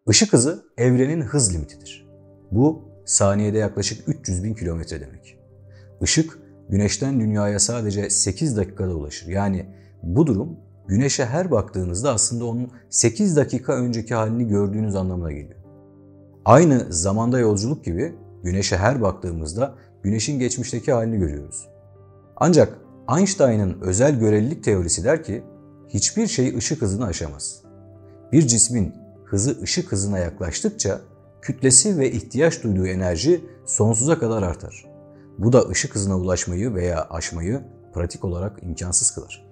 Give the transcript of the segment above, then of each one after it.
Işık hızı evrenin hız limitidir. Bu saniyede yaklaşık 300 bin kilometre demek. Işık Güneş'ten Dünya'ya sadece 8 dakikada ulaşır. Yani bu durum Güneş'e her baktığınızda aslında onun 8 dakika önceki halini gördüğünüz anlamına geliyor. Aynı zamanda yolculuk gibi Güneş'e her baktığımızda Güneş'in geçmişteki halini görüyoruz. Ancak Einstein'ın özel görelilik teorisi der ki hiçbir şey ışık hızını aşamaz. Bir cismin hızı ışık hızına yaklaştıkça kütlesi ve ihtiyaç duyduğu enerji sonsuza kadar artar. Bu da ışık hızına ulaşmayı veya aşmayı pratik olarak imkansız kılar.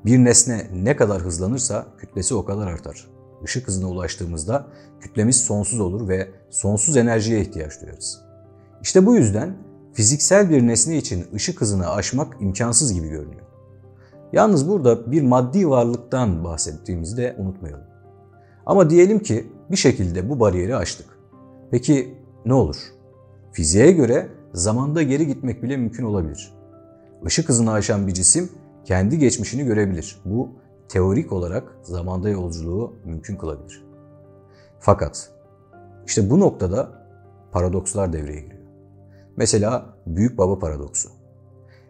Bir nesne ne kadar hızlanırsa kütlesi o kadar artar. Işık hızına ulaştığımızda kütlemiz sonsuz olur ve sonsuz enerjiye ihtiyaç duyarız. İşte bu yüzden fiziksel bir nesne için ışık hızını aşmak imkansız gibi görünüyor. Yalnız burada bir maddi varlıktan bahsettiğimizi de unutmayalım. Ama diyelim ki bir şekilde bu bariyeri aştık. Peki ne olur? Fiziğe göre zamanda geri gitmek bile mümkün olabilir. Işık hızını aşan bir cisim kendi geçmişini görebilir. Bu teorik olarak zamanda yolculuğu mümkün kılabilir. Fakat işte bu noktada paradokslar devreye giriyor. Mesela Büyük Baba paradoksu.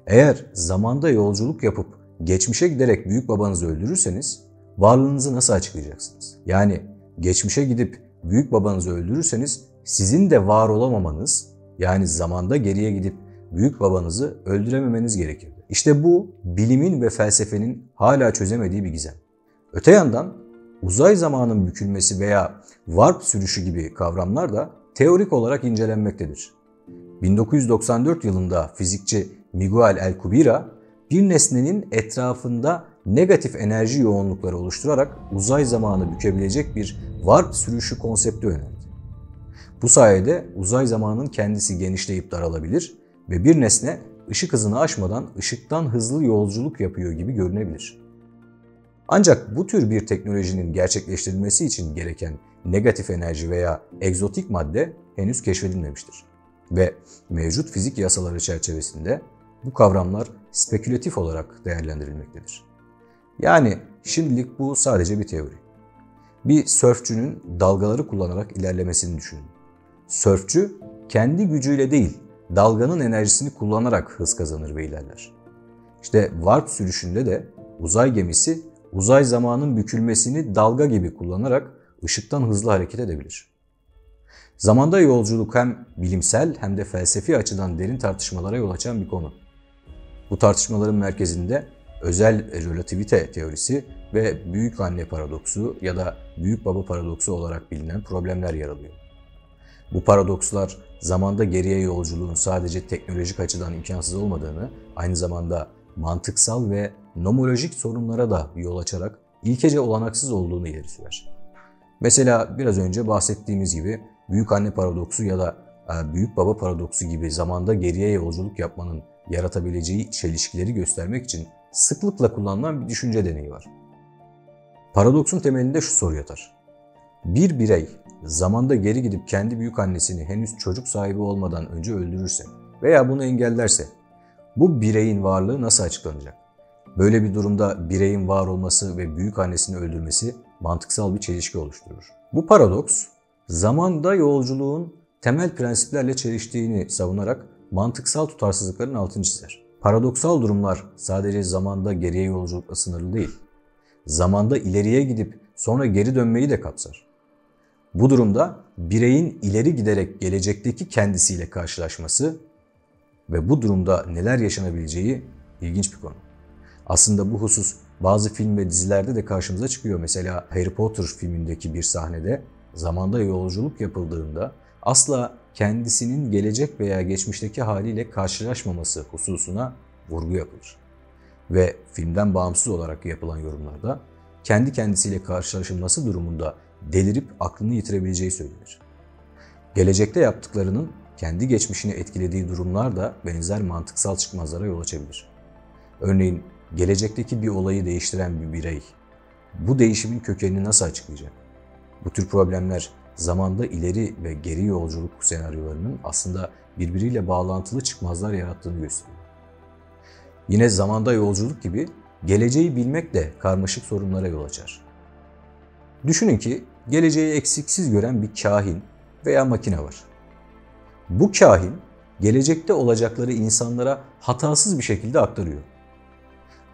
Eğer zamanda yolculuk yapıp geçmişe giderek büyük babanızı öldürürseniz varlığınızı nasıl açıklayacaksınız? Yani geçmişe gidip büyük babanızı öldürürseniz sizin de var olamamanız, yani zamanda geriye gidip büyük babanızı öldürememeniz gerekirdi. İşte bu bilimin ve felsefenin hala çözemediği bir gizem. Öte yandan uzay zamanın bükülmesi veya warp sürüşü gibi kavramlar da teorik olarak incelenmektedir. 1994 yılında fizikçi Miguel Alcubierre bir nesnenin etrafında negatif enerji yoğunlukları oluşturarak uzay zamanı bükebilecek bir warp sürüşü konsepti önerdi. Bu sayede uzay zamanının kendisi genişleyip daralabilir ve bir nesne ışık hızını aşmadan ışıktan hızlı yolculuk yapıyor gibi görünebilir. Ancak bu tür bir teknolojinin gerçekleştirilmesi için gereken negatif enerji veya egzotik madde henüz keşfedilmemiştir. Ve mevcut fizik yasaları çerçevesinde bu kavramlar spekülatif olarak değerlendirilmektedir. Yani şimdilik bu sadece bir teori. Bir sörfçünün dalgaları kullanarak ilerlemesini düşünün. Sörfçü kendi gücüyle değil, dalganın enerjisini kullanarak hız kazanır ve ilerler. İşte warp sürüşünde de uzay gemisi uzay zamanın bükülmesini dalga gibi kullanarak ışıktan hızlı hareket edebilir. Zamanda yolculuk hem bilimsel hem de felsefi açıdan derin tartışmalara yol açan bir konu. Bu tartışmaların merkezinde özel relativite teorisi ve büyük anne paradoksu ya da büyük baba paradoksu olarak bilinen problemler yer alıyor. Bu paradokslar zamanda geriye yolculuğun sadece teknolojik açıdan imkansız olmadığını, aynı zamanda mantıksal ve nomolojik sorunlara da yol açarak ilkece olanaksız olduğunu ileri sürer. Mesela biraz önce bahsettiğimiz gibi büyük anne paradoksu ya da büyük baba paradoksu gibi zamanda geriye yolculuk yapmanın yaratabileceği çelişkileri göstermek için sıklıkla kullanılan bir düşünce deneyi var. Paradoksun temelinde şu soru yatar. Bir birey zamanda geri gidip kendi büyük annesini henüz çocuk sahibi olmadan önce öldürürse veya bunu engellerse bu bireyin varlığı nasıl açıklanacak? Böyle bir durumda bireyin var olması ve büyük annesini öldürmesi mantıksal bir çelişki oluşturur. Bu paradoks zamanda yolculuğun temel prensiplerle çeliştiğini savunarak mantıksal tutarsızlıkların altını çizer. Paradoksal durumlar sadece zamanda geriye yolculukla sınırlı değil. Zamanda ileriye gidip sonra geri dönmeyi de kapsar. Bu durumda bireyin ileri giderek gelecekteki kendisiyle karşılaşması ve bu durumda neler yaşanabileceği ilginç bir konu. Aslında bu husus bazı film ve dizilerde de karşımıza çıkıyor. Mesela Harry Potter filmindeki bir sahnede zamanda yolculuk yapıldığında asla kendisinin gelecek veya geçmişteki haliyle karşılaşmaması hususuna vurgu yapılır. Ve filmden bağımsız olarak yapılan yorumlarda kendi kendisiyle karşılaşılması durumunda delirip aklını yitirebileceği söylenir. Gelecekte yaptıklarının kendi geçmişini etkilediği durumlar da benzer mantıksal çıkmazlara yol açabilir. Örneğin gelecekteki bir olayı değiştiren bir birey bu değişimin kökenini nasıl açıklayacak? Bu tür problemler zamanda ileri ve geri yolculuk senaryolarının aslında birbiriyle bağlantılı çıkmazlar yarattığını gösteriyor. Yine zamanda yolculuk gibi geleceği bilmek de karmaşık sorunlara yol açar. Düşünün ki geleceği eksiksiz gören bir kahin veya makine var. Bu kahin, gelecekte olacakları insanlara hatasız bir şekilde aktarıyor.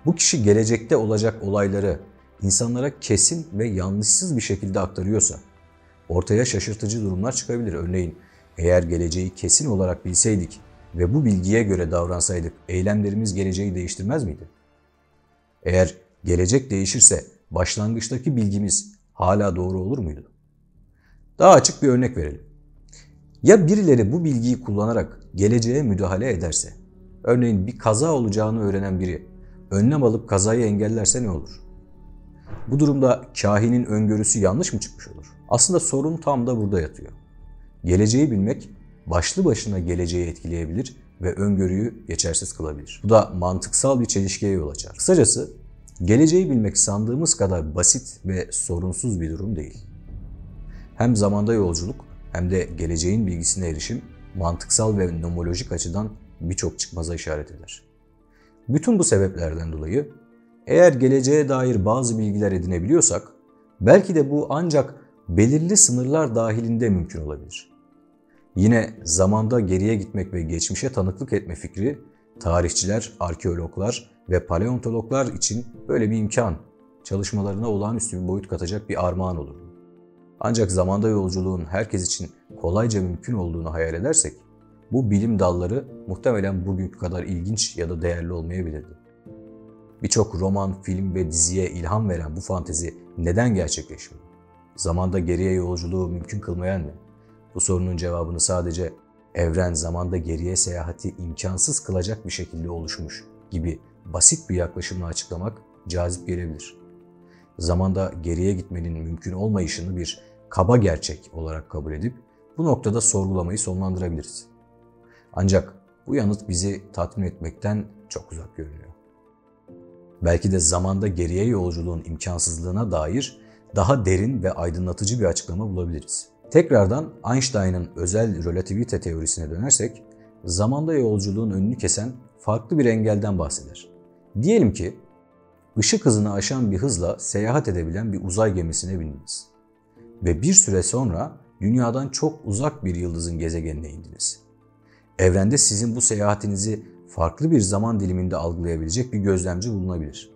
Bu kişi gelecekte olacak olayları insanlara kesin ve yanlışsız bir şekilde aktarıyorsa, ortaya şaşırtıcı durumlar çıkabilir. Örneğin, eğer geleceği kesin olarak bilseydik ve bu bilgiye göre davransaydık, eylemlerimiz geleceği değiştirmez miydi? Eğer gelecek değişirse, başlangıçtaki bilgimiz hala doğru olur muydu? Daha açık bir örnek verelim. Ya birileri bu bilgiyi kullanarak geleceğe müdahale ederse, örneğin bir kaza olacağını öğrenen biri önlem alıp kazayı engellerse ne olur? Bu durumda kahinin öngörüsü yanlış mı çıkmış olur? Aslında sorun tam da burada yatıyor. Geleceği bilmek başlı başına geleceği etkileyebilir ve öngörüyü geçersiz kılabilir. Bu da mantıksal bir çelişkiye yol açar. Kısacası geleceği bilmek sandığımız kadar basit ve sorunsuz bir durum değil. Hem zamanda yolculuk hem de geleceğin bilgisine erişim mantıksal ve nomolojik açıdan birçok çıkmaza işaret eder. Bütün bu sebeplerden dolayı eğer geleceğe dair bazı bilgiler edinebiliyorsak, belki de bu ancak belirli sınırlar dahilinde mümkün olabilir. Yine zamanda geriye gitmek ve geçmişe tanıklık etme fikri, tarihçiler, arkeologlar ve paleontologlar için böyle bir imkan, çalışmalarına olağanüstü bir boyut katacak bir armağan olur. Ancak zamanda yolculuğun herkes için kolayca mümkün olduğunu hayal edersek, bu bilim dalları muhtemelen bugünkü kadar ilginç ya da değerli olmayabilirdi. Birçok roman, film ve diziye ilham veren bu fantezi neden gerçekleşmiyor? Zamanda geriye yolculuğu mümkün kılmayan ne? Bu sorunun cevabını sadece evren zamanda geriye seyahati imkansız kılacak bir şekilde oluşmuş gibi basit bir yaklaşımla açıklamak cazip gelebilir. Zamanda geriye gitmenin mümkün olmayışını bir kaba gerçek olarak kabul edip bu noktada sorgulamayı sonlandırabiliriz. Ancak bu yanıt bizi tatmin etmekten çok uzak görünüyor. Belki de zamanda geriye yolculuğun imkansızlığına dair daha derin ve aydınlatıcı bir açıklama bulabiliriz. Tekrardan Einstein'ın özel relativite teorisine dönersek, zamanda yolculuğun önünü kesen farklı bir engelden bahseder. Diyelim ki, ışık hızını aşan bir hızla seyahat edebilen bir uzay gemisine bindiniz. Ve bir süre sonra dünyadan çok uzak bir yıldızın gezegenine indiniz. Evrende sizin bu seyahatinizi farklı bir zaman diliminde algılayabilecek bir gözlemci bulunabilir.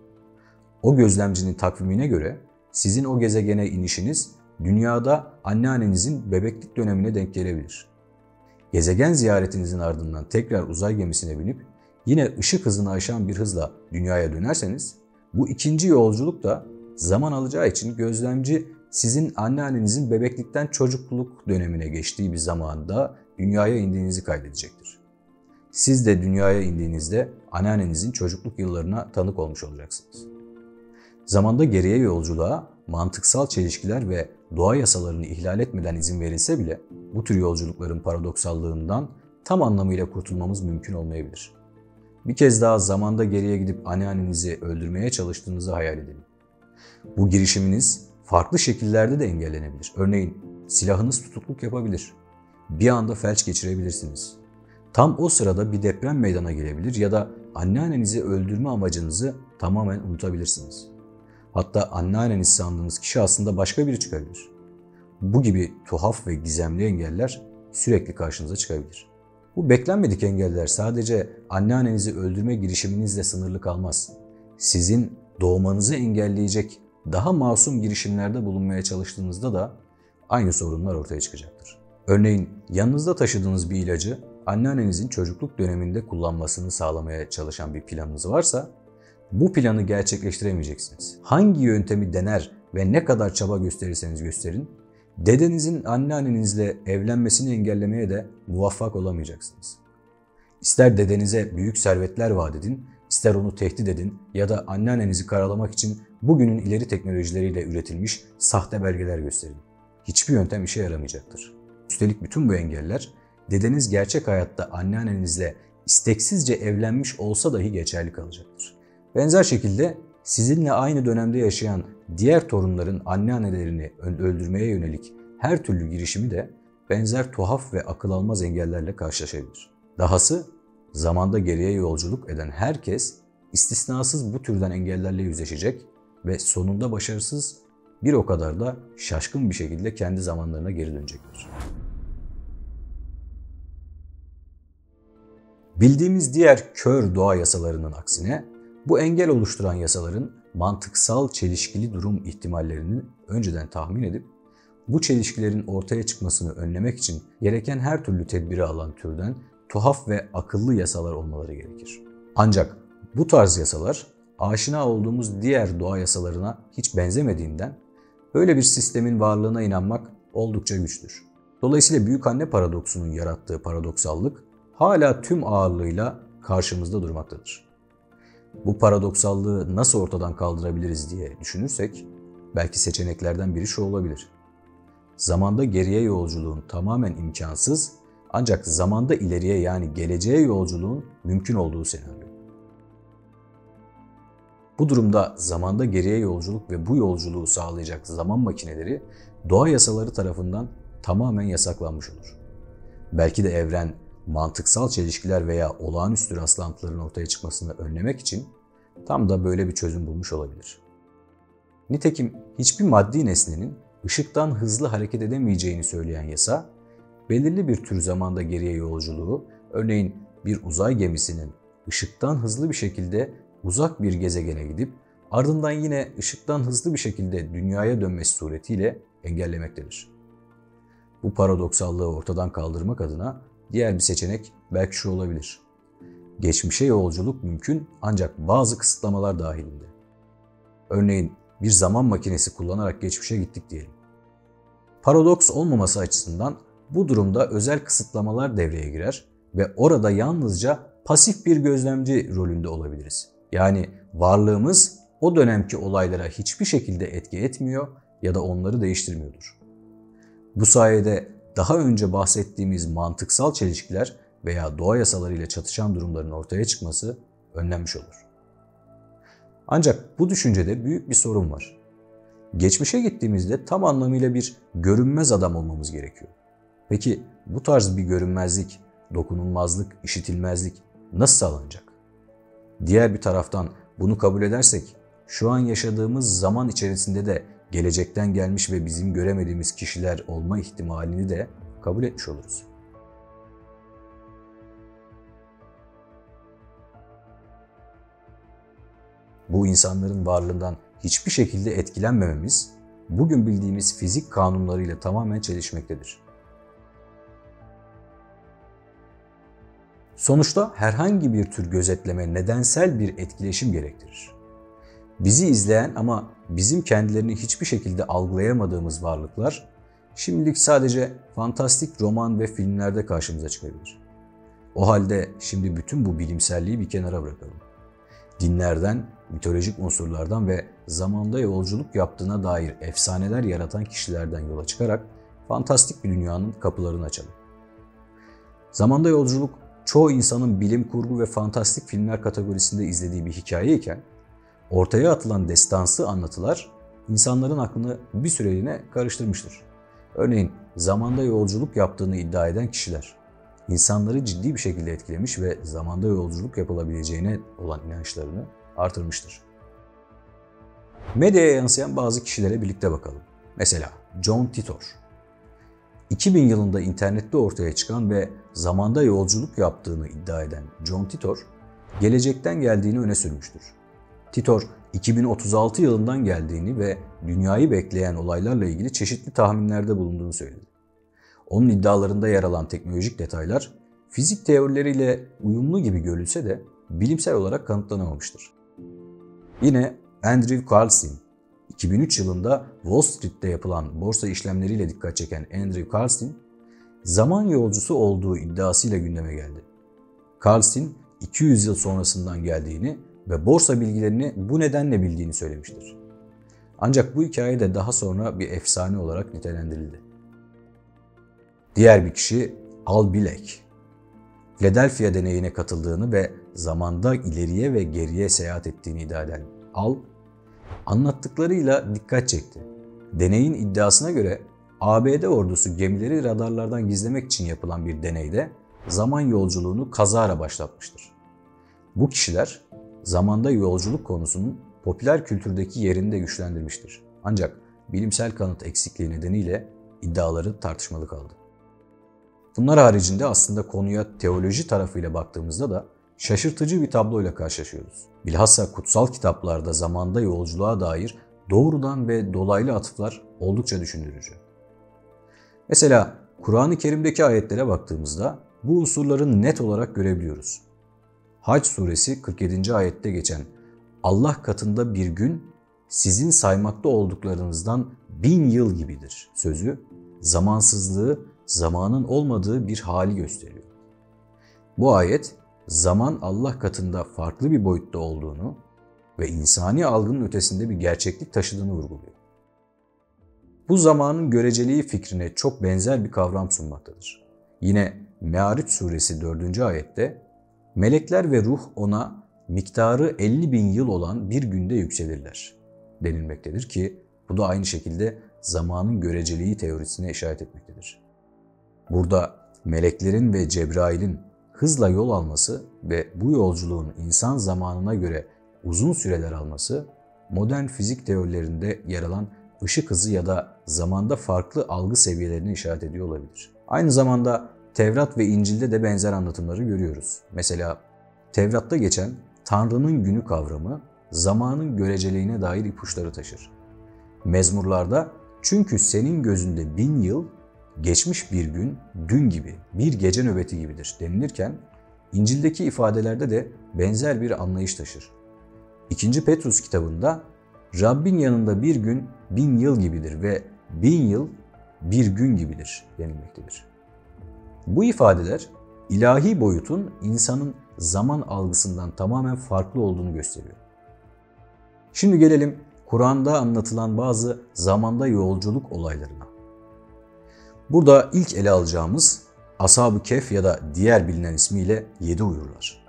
O gözlemcinin takvimine göre sizin o gezegene inişiniz dünyada anneannenizin bebeklik dönemine denk gelebilir. Gezegen ziyaretinizin ardından tekrar uzay gemisine binip yine ışık hızını aşan bir hızla dünyaya dönerseniz bu ikinci yolculuk da zaman alacağı için gözlemci sizin anneannenizin bebeklikten çocukluk dönemine geçtiği bir zamanda dünyaya indiğinizi kaydedecektir. Siz de dünyaya indiğinizde anneannenizin çocukluk yıllarına tanık olmuş olacaksınız. Zamanda geriye yolculuğa mantıksal çelişkiler ve doğa yasalarını ihlal etmeden izin verilse bile bu tür yolculukların paradoksallığından tam anlamıyla kurtulmamız mümkün olmayabilir. Bir kez daha zamanda geriye gidip anneannenizi öldürmeye çalıştığınızı hayal edelim. Bu girişiminiz farklı şekillerde de engellenebilir. Örneğin silahınız tutukluk yapabilir. Bir anda felç geçirebilirsiniz. Tam o sırada bir deprem meydana gelebilir ya da anneannenizi öldürme amacınızı tamamen unutabilirsiniz. Hatta anneanneniz sandığınız kişi aslında başka biri çıkabilir. Bu gibi tuhaf ve gizemli engeller sürekli karşınıza çıkabilir. Bu beklenmedik engeller sadece anneannenizi öldürme girişiminizle sınırlı kalmaz. Sizin doğmanızı engelleyecek daha masum girişimlerde bulunmaya çalıştığınızda da aynı sorunlar ortaya çıkacaktır. Örneğin yanınızda taşıdığınız bir ilacı anneannenizin çocukluk döneminde kullanmasını sağlamaya çalışan bir planınız varsa bu planı gerçekleştiremeyeceksiniz. Hangi yöntemi dener ve ne kadar çaba gösterirseniz gösterin, dedenizin anneannenizle evlenmesini engellemeye de muvaffak olamayacaksınız. İster dedenize büyük servetler vaat edin, ister onu tehdit edin ya da anneannenizi karalamak için bugünün ileri teknolojileriyle üretilmiş sahte belgeler gösterin. Hiçbir yöntem işe yaramayacaktır. Üstelik bütün bu engeller dedeniz gerçek hayatta anneannenizle isteksizce evlenmiş olsa dahi geçerli kalacaktır. Benzer şekilde sizinle aynı dönemde yaşayan diğer torunların anneannelerini öldürmeye yönelik her türlü girişimi de benzer tuhaf ve akıl almaz engellerle karşılaşabilir. Dahası zamanda geriye yolculuk eden herkes istisnasız bu türden engellerle yüzleşecek ve sonunda başarısız bir o kadar da şaşkın bir şekilde kendi zamanlarına geri dönecekler. Bildiğimiz diğer kör doğa yasalarının aksine bu engel oluşturan yasaların mantıksal çelişkili durum ihtimallerini önceden tahmin edip bu çelişkilerin ortaya çıkmasını önlemek için gereken her türlü tedbiri alan türden tuhaf ve akıllı yasalar olmaları gerekir. Ancak bu tarz yasalar aşina olduğumuz diğer doğa yasalarına hiç benzemediğinden böyle bir sistemin varlığına inanmak oldukça güçtür. Dolayısıyla büyükanne paradoksunun yarattığı paradoksallık hala tüm ağırlığıyla karşımızda durmaktadır. Bu paradoksallığı nasıl ortadan kaldırabiliriz diye düşünürsek belki seçeneklerden biri şu olabilir. Zamanda geriye yolculuğun tamamen imkansız ancak zamanda ileriye yani geleceğe yolculuğun mümkün olduğu senaryo. Bu durumda zamanda geriye yolculuk ve bu yolculuğu sağlayacak zaman makineleri doğa yasaları tarafından tamamen yasaklanmış olur. Belki de evren mantıksal çelişkiler veya olağanüstü rastlantıların ortaya çıkmasını önlemek için tam da böyle bir çözüm bulmuş olabilir. Nitekim hiçbir maddi nesnenin ışıktan hızlı hareket edemeyeceğini söyleyen yasa, belirli bir tür zamanda geriye yolculuğu, örneğin bir uzay gemisinin ışıktan hızlı bir şekilde uzak bir gezegene gidip ardından yine ışıktan hızlı bir şekilde dünyaya dönmesi suretiyle engellemektedir. Bu paradoksallığı ortadan kaldırmak adına diğer bir seçenek belki şu olabilir. Geçmişe yolculuk mümkün ancak bazı kısıtlamalar dahilinde. Örneğin bir zaman makinesi kullanarak geçmişe gittik diyelim. Paradoks olmaması açısından bu durumda özel kısıtlamalar devreye girer ve orada yalnızca pasif bir gözlemci rolünde olabiliriz. Yani varlığımız o dönemki olaylara hiçbir şekilde etki etmiyor ya da onları değiştirmiyordur. Bu sayede daha önce bahsettiğimiz mantıksal çelişkiler veya doğa yasalarıyla çatışan durumların ortaya çıkması önlenmiş olur. Ancak bu düşüncede büyük bir sorun var. Geçmişe gittiğimizde tam anlamıyla bir görünmez adam olmamız gerekiyor. Peki bu tarz bir görünmezlik, dokunulmazlık, işitilmezlik nasıl sağlanacak? Diğer bir taraftan bunu kabul edersek, şu an yaşadığımız zaman içerisinde de gelecekten gelmiş ve bizim göremediğimiz kişiler olma ihtimalini de kabul etmiş oluruz. Bu insanların varlığından hiçbir şekilde etkilenmememiz, bugün bildiğimiz fizik kanunlarıyla tamamen çelişmektedir. Sonuçta herhangi bir tür gözetleme nedensel bir etkileşim gerektirir. Bizi izleyen ama bizim kendilerini hiçbir şekilde algılayamadığımız varlıklar, şimdilik sadece fantastik roman ve filmlerde karşımıza çıkabilir. O halde şimdi bütün bu bilimselliği bir kenara bırakalım. Dinlerden, mitolojik unsurlardan ve zamanda yolculuk yaptığına dair efsaneler yaratan kişilerden yola çıkarak fantastik bir dünyanın kapılarını açalım. Zamanda yolculuk çoğu insanın bilim kurgu ve fantastik filmler kategorisinde izlediği bir hikaye iken ortaya atılan destansı anlatılar insanların aklını bir süreliğine karıştırmıştır. Örneğin zamanda yolculuk yaptığını iddia eden kişiler insanları ciddi bir şekilde etkilemiş ve zamanda yolculuk yapılabileceğine olan inançlarını artırmıştır. Medyaya yansıyan bazı kişilere birlikte bakalım. Mesela John Titor. 2000 yılında internette ortaya çıkan ve zamanda yolculuk yaptığını iddia eden John Titor, gelecekten geldiğini öne sürmüştür. Titor, 2036 yılından geldiğini ve dünyayı bekleyen olaylarla ilgili çeşitli tahminlerde bulunduğunu söyledi. Onun iddialarında yer alan teknolojik detaylar, fizik teorileriyle uyumlu gibi görülse de bilimsel olarak kanıtlanamamıştır. Yine Andrew Carlson, 2003 yılında Wall Street'te yapılan borsa işlemleriyle dikkat çeken Andrew Carlson, zaman yolcusu olduğu iddiasıyla gündeme geldi. Carlson, 200 yıl sonrasından geldiğini ve borsa bilgilerini bu nedenle bildiğini söylemiştir. Ancak bu hikaye de daha sonra bir efsane olarak nitelendirildi. Diğer bir kişi Al Bielek. Philadelphia deneyine katıldığını ve zamanda ileriye ve geriye seyahat ettiğini iddia eden Al, anlattıklarıyla dikkat çekti. Deneyin iddiasına göre ABD ordusu gemileri radarlardan gizlemek için yapılan bir deneyde zaman yolculuğunu kazara başlatmıştır. Bu kişiler zamanda yolculuk konusunun popüler kültürdeki yerini de güçlendirmiştir. Ancak bilimsel kanıt eksikliği nedeniyle iddiaları tartışmalı kaldı. Bunlar haricinde aslında konuya teoloji tarafıyla baktığımızda da şaşırtıcı bir tabloyla karşılaşıyoruz. Bilhassa kutsal kitaplarda zamanda yolculuğa dair doğrudan ve dolaylı atıflar oldukça düşündürücü. Mesela Kur'an-ı Kerim'deki ayetlere baktığımızda bu unsurları net olarak görebiliyoruz. Hac suresi 47. ayette geçen Allah katında bir gün sizin saymakta olduklarınızdan 1000 yıl gibidir sözü zamansızlığı, zamanın olmadığı bir hali gösteriyor. Bu ayet zaman Allah katında farklı bir boyutta olduğunu ve insani algının ötesinde bir gerçeklik taşıdığını vurguluyor. Bu zamanın göreceliği fikrine çok benzer bir kavram sunmaktadır. Yine Me'ariç suresi 4. ayette melekler ve ruh ona miktarı 50.000 yıl olan bir günde yükselirler denilmektedir ki bu da aynı şekilde zamanın göreceliği teorisine işaret etmektedir. Burada meleklerin ve Cebrail'in hızla yol alması ve bu yolculuğun insan zamanına göre uzun süreler alması modern fizik teorilerinde yer alan ışık hızı ya da zamanda farklı algı seviyelerine işaret ediyor olabilir. Aynı zamanda Tevrat ve İncil'de de benzer anlatımları görüyoruz. Mesela Tevrat'ta geçen Tanrı'nın günü kavramı zamanın göreceliğine dair ipuçları taşır. Mezmurlarda çünkü senin gözünde 1000 yıl geçmiş bir gün dün gibi, bir gece nöbeti gibidir denilirken İncil'deki ifadelerde de benzer bir anlayış taşır. 2. Petrus kitabında Rabbin yanında bir gün 1000 yıl gibidir ve 1000 yıl bir gün gibidir denilmektedir. Bu ifadeler ilahi boyutun insanın zaman algısından tamamen farklı olduğunu gösteriyor. Şimdi gelelim Kur'an'da anlatılan bazı zamanda yolculuk olaylarına. Burada ilk ele alacağımız Ashab-ı Kehf ya da diğer bilinen ismiyle 7 uyurlar.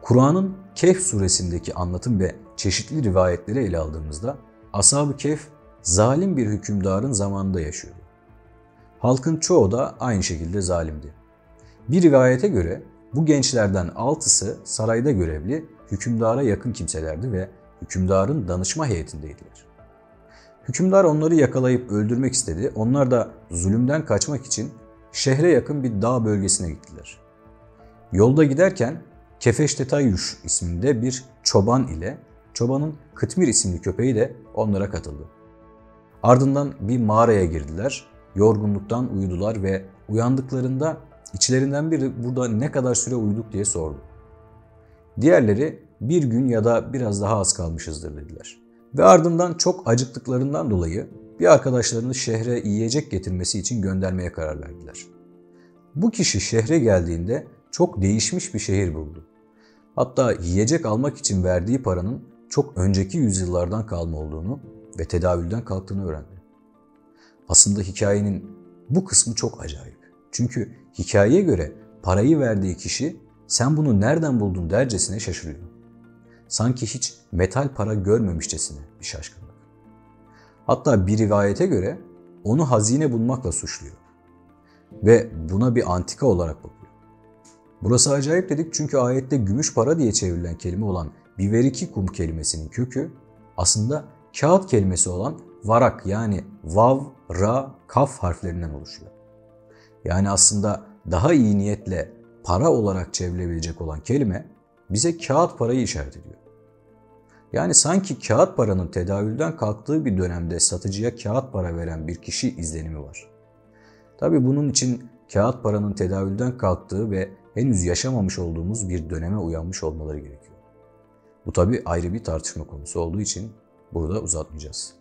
Kur'an'ın Kehf suresindeki anlatım ve çeşitli rivayetleri ele aldığımızda Ashab-ı Kehf zalim bir hükümdarın zamanında yaşıyordu. Halkın çoğu da aynı şekilde zalimdi. Bir rivayete göre bu gençlerden 6'sı sarayda görevli hükümdara yakın kimselerdi ve hükümdarın danışma heyetindeydiler. Hükümdar onları yakalayıp öldürmek istedi. Onlar da zulümden kaçmak için şehre yakın bir dağ bölgesine gittiler. Yolda giderken Kefeştetayuş isminde bir çoban ile çobanın Kıtmir isimli köpeği de onlara katıldı. Ardından bir mağaraya girdiler, yorgunluktan uyudular ve uyandıklarında içlerinden biri burada ne kadar süre uyuduk diye sordu. Diğerleri bir gün ya da biraz daha az kalmışızdır dediler. Ve ardından çok acıktıklarından dolayı bir arkadaşlarını şehre yiyecek getirmesi için göndermeye karar verdiler. Bu kişi şehre geldiğinde çok değişmiş bir şehir buldu. Hatta yiyecek almak için verdiği paranın çok önceki yüzyıllardan kalma olduğunu ve tedavülden kalktığını öğrendi. Aslında hikayenin bu kısmı çok acayip. Çünkü hikayeye göre parayı verdiği kişi sen bunu nereden buldun dercesine şaşırıyor. Sanki hiç metal para görmemişçesine bir şaşkınlık. Hatta bir rivayete göre onu hazine bulmakla suçluyor. Ve buna bir antika olarak bakıyor. Burası acayip dedik çünkü ayette gümüş para diye çevrilen kelime olan biverikikum kelimesinin kökü aslında kağıt kelimesi olan varak yani vav, ra, kaf harflerinden oluşuyor. Yani aslında daha iyi niyetle para olarak çevrilebilecek olan kelime bize kağıt parayı işaret ediyor. Yani sanki kağıt paranın tedavülden kalktığı bir dönemde satıcıya kağıt para veren bir kişi izlenimi var. Tabii bunun için kağıt paranın tedavülden kalktığı ve henüz yaşamamış olduğumuz bir döneme uyanmış olmaları gerekiyor. Bu tabii ayrı bir tartışma konusu olduğu için burada uzatmayacağız.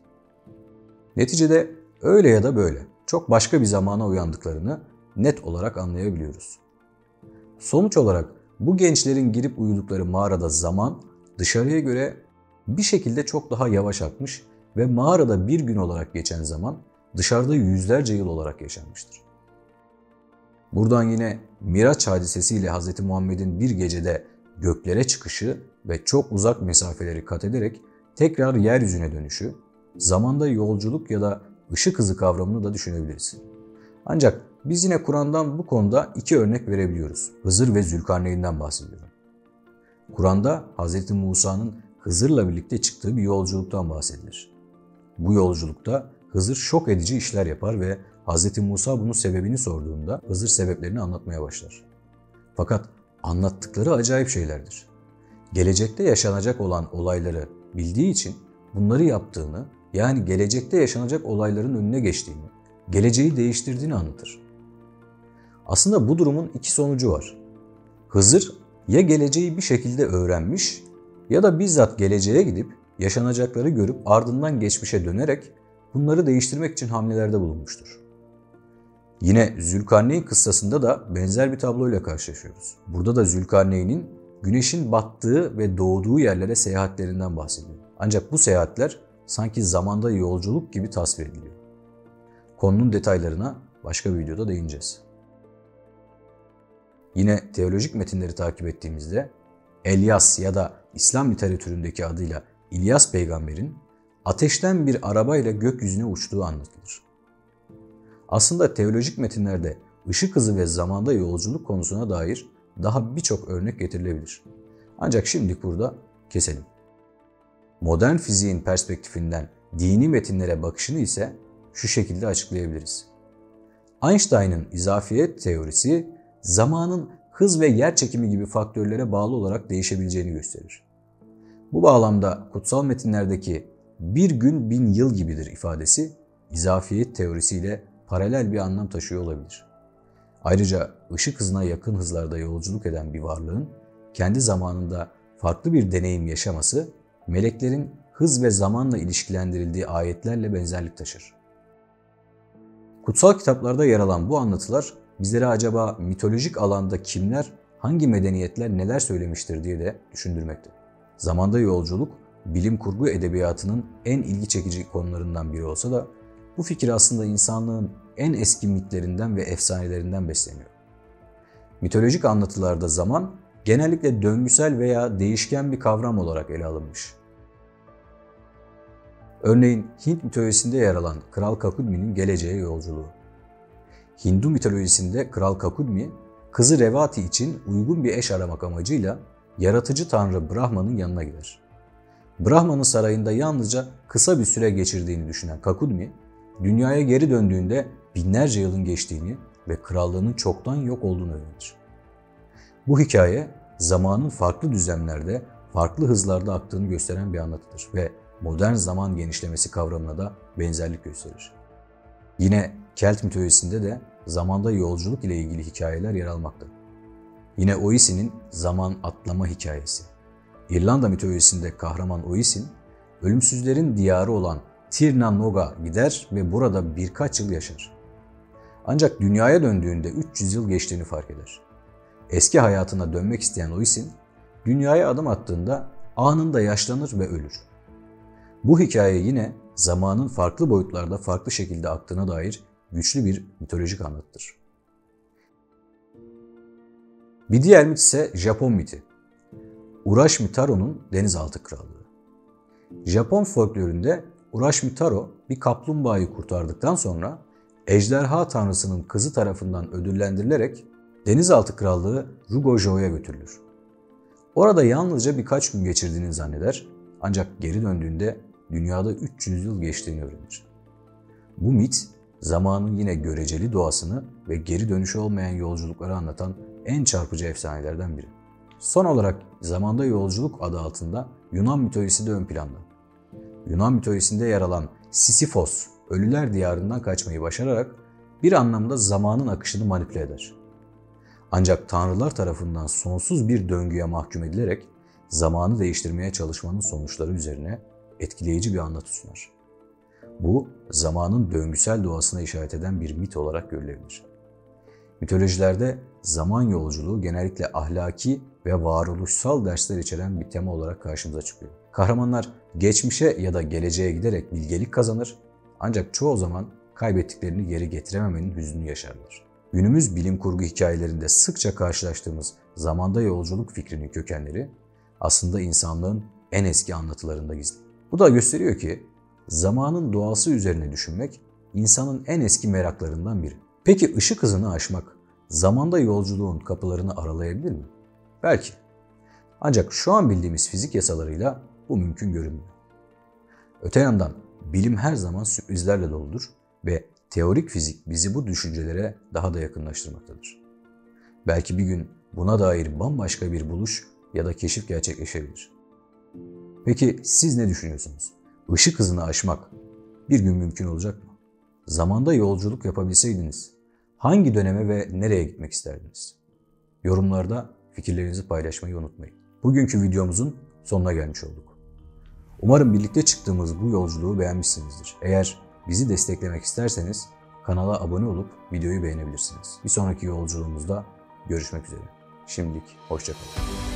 Neticede öyle ya da böyle çok başka bir zamana uyandıklarını net olarak anlayabiliyoruz. Sonuç olarak bu gençlerin girip uyudukları mağarada zaman dışarıya göre bir şekilde çok daha yavaş akmış ve mağarada bir gün olarak geçen zaman dışarıda yüzlerce yıl olarak yaşanmıştır. Buradan yine Miraç hadisesiyle Hz. Muhammed'in bir gecede göklere çıkışı ve çok uzak mesafeleri kat ederek tekrar yeryüzüne dönüşü, zamanda yolculuk ya da ışık hızı kavramını da düşünebiliriz. Ancak biz yine Kur'an'dan bu konuda 2 örnek verebiliyoruz. Hızır ve Zülkarneyn'den bahsediyorum. Kur'an'da Hz. Musa'nın Hızır'la birlikte çıktığı bir yolculuktan bahsedilir. Bu yolculukta Hızır şok edici işler yapar ve Hz. Musa bunun sebebini sorduğunda Hızır sebeplerini anlatmaya başlar. Fakat anlattıkları acayip şeylerdir. Gelecekte yaşanacak olan olayları bildiği için bunları yaptığını, yani gelecekte yaşanacak olayların önüne geçtiğini, geleceği değiştirdiğini anlatır. Aslında bu durumun iki sonucu var. Hızır ya geleceği bir şekilde öğrenmiş ya da bizzat geleceğe gidip yaşanacakları görüp ardından geçmişe dönerek bunları değiştirmek için hamlelerde bulunmuştur. Yine Zülkarneyn kıssasında da benzer bir tabloyla karşılaşıyoruz. Burada da Zülkarneyn'in güneşin battığı ve doğduğu yerlere seyahatlerinden bahsediyor. Ancak bu seyahatler sanki zamanda yolculuk gibi tasvir ediliyor. Konunun detaylarına başka bir videoda değineceğiz. Yine teolojik metinleri takip ettiğimizde Elyas ya da İslam literatüründeki adıyla İlyas peygamberin ateşten bir arabayla gökyüzüne uçtuğu anlatılır. Aslında teolojik metinlerde ışık hızı ve zamanda yolculuk konusuna dair daha birçok örnek getirilebilir. Ancak şimdilik burada keselim. Modern fiziğin perspektifinden dini metinlere bakışını ise şu şekilde açıklayabiliriz. Einstein'ın izafiyet teorisi zamanın hız ve yerçekimi gibi faktörlere bağlı olarak değişebileceğini gösterir. Bu bağlamda kutsal metinlerdeki bir gün 1000 yıl gibidir ifadesi izafiyet teorisiyle paralel bir anlam taşıyor olabilir. Ayrıca ışık hızına yakın hızlarda yolculuk eden bir varlığın kendi zamanında farklı bir deneyim yaşaması meleklerin hız ve zamanla ilişkilendirildiği ayetlerle benzerlik taşır. Kutsal kitaplarda yer alan bu anlatılar bizlere acaba mitolojik alanda kimler, hangi medeniyetler neler söylemiştir diye de düşündürmekte. Zamanda yolculuk, bilim kurgu edebiyatının en ilgi çekici konularından biri olsa da bu fikir aslında insanlığın en eski mitlerinden ve efsanelerinden besleniyor. Mitolojik anlatılarda zaman genellikle döngüsel veya değişken bir kavram olarak ele alınmış. Örneğin Hint mitolojisinde yer alan Kral Kakudmi'nin geleceğe yolculuğu. Hindu mitolojisinde Kral Kakudmi, kızı Revati için uygun bir eş aramak amacıyla yaratıcı tanrı Brahma'nın yanına gider. Brahma'nın sarayında yalnızca kısa bir süre geçirdiğini düşünen Kakudmi, dünyaya geri döndüğünde binlerce yılın geçtiğini ve krallığının çoktan yok olduğunu öğrenir. Bu hikaye zamanın farklı düzlemlerde, farklı hızlarda aktığını gösteren bir anlatıdır ve modern zaman genişlemesi kavramına da benzerlik gösterir. Yine Kelt mitolojisinde de zamanda yolculuk ile ilgili hikayeler yer almakta. Yine Oisin'in zaman atlama hikayesi. İrlanda mitolojisinde kahraman Oisin, ölümsüzlerin diyarı olan Tir na Nog'a gider ve burada birkaç yıl yaşar. Ancak dünyaya döndüğünde 300 yıl geçtiğini fark eder. Eski hayatına dönmek isteyen Oisin, dünyaya adım attığında anında yaşlanır ve ölür. Bu hikaye yine zamanın farklı boyutlarda farklı şekilde aktığına dair güçlü bir mitolojik anlatıdır. Bir diğer mit ise Japon miti. Urashmi-Taro'nun denizaltı krallığı. Japon folkloründe Urashmi-Taro bir kaplumbağayı kurtardıktan sonra ejderha tanrısının kızı tarafından ödüllendirilerek denizaltı krallığı Rugojo'ya götürülür. Orada yalnızca birkaç gün geçirdiğini zanneder ancak geri döndüğünde dünyada 300 yıl geçtiğini öğrenir. Bu mit zamanın yine göreceli doğasını ve geri dönüşü olmayan yolculukları anlatan en çarpıcı efsanelerden biri. Son olarak zamanda yolculuk adı altında Yunan mitolojisi de ön planda. Yunan mitolojisinde yer alan Sisyphos, ölüler diyarından kaçmayı başararak bir anlamda zamanın akışını manipüle eder. Ancak tanrılar tarafından sonsuz bir döngüye mahkum edilerek zamanı değiştirmeye çalışmanın sonuçları üzerine etkileyici bir anlatı sunar. Bu, zamanın döngüsel doğasına işaret eden bir mit olarak görülebilir. Mitolojilerde zaman yolculuğu genellikle ahlaki ve varoluşsal dersler içeren bir tema olarak karşımıza çıkıyor. Kahramanlar geçmişe ya da geleceğe giderek bilgelik kazanır ancak çoğu zaman kaybettiklerini geri getirememenin hüznünü yaşarlar. Günümüz bilim kurgu hikayelerinde sıkça karşılaştığımız zamanda yolculuk fikrinin kökenleri aslında insanlığın en eski anlatılarında gizli. Bu da gösteriyor ki zamanın doğası üzerine düşünmek insanın en eski meraklarından biri. Peki ışık hızını aşmak zamanda yolculuğun kapılarını aralayabilir mi? Belki. Ancak şu an bildiğimiz fizik yasalarıyla bu mümkün görünmüyor. Öte yandan bilim her zaman sürprizlerle doludur ve teorik fizik bizi bu düşüncelere daha da yakınlaştırmaktadır. Belki bir gün buna dair bambaşka bir buluş ya da keşif gerçekleşebilir. Peki siz ne düşünüyorsunuz? Işık hızını aşmak bir gün mümkün olacak mı? Zamanda yolculuk yapabilseydiniz hangi döneme ve nereye gitmek isterdiniz? Yorumlarda fikirlerinizi paylaşmayı unutmayın. Bugünkü videomuzun sonuna gelmiş olduk. Umarım birlikte çıktığımız bu yolculuğu beğenmişsinizdir. Eğer bizi desteklemek isterseniz kanala abone olup videoyu beğenebilirsiniz. Bir sonraki yolculuğumuzda görüşmek üzere. Şimdilik hoşça kalın.